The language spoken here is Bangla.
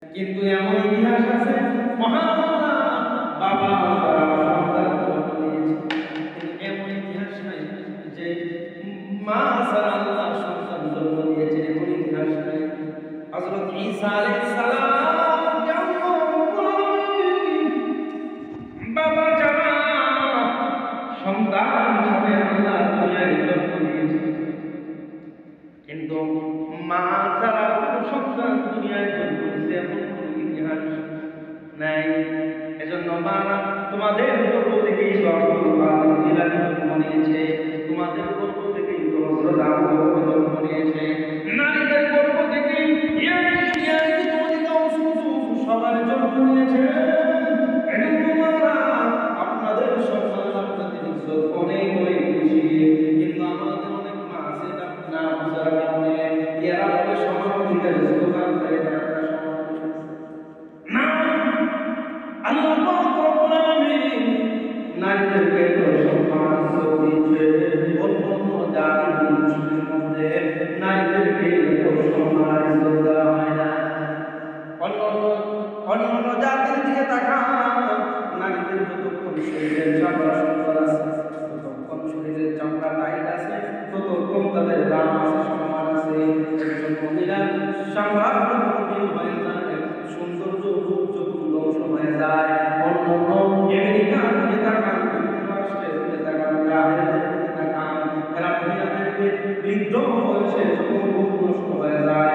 কিন্তু এমন ইতিহাস আছে মহামাতা বাবা সন্তান জন্ম দিয়েছে, কিন্তু এমন ইতিহাস নাই যে মা ছাড়া আল্লাহ সন্তান জন্ম দিয়েছে, এমন ইতিহাস নাই। হযরত ঈসা আলাইহিস সালাম জন্ম বাবা জানা সন্তান হিসেবে আল্লাহ দুনিয়ায় জন্ম দিয়েছে, কিন্তু মা ছাড়া কোনো সন্তান দুনিয়ায় জন্ম দিয়েছে এমন কোনো ইতিহাস নাই। এজন্য মারা তোমাদের গর্ভ থেকেই জন্ম নিয়েছে, তোমাদের গর্ভ থেকেই হযরত আবু বকর জন্ম নিয়েছে।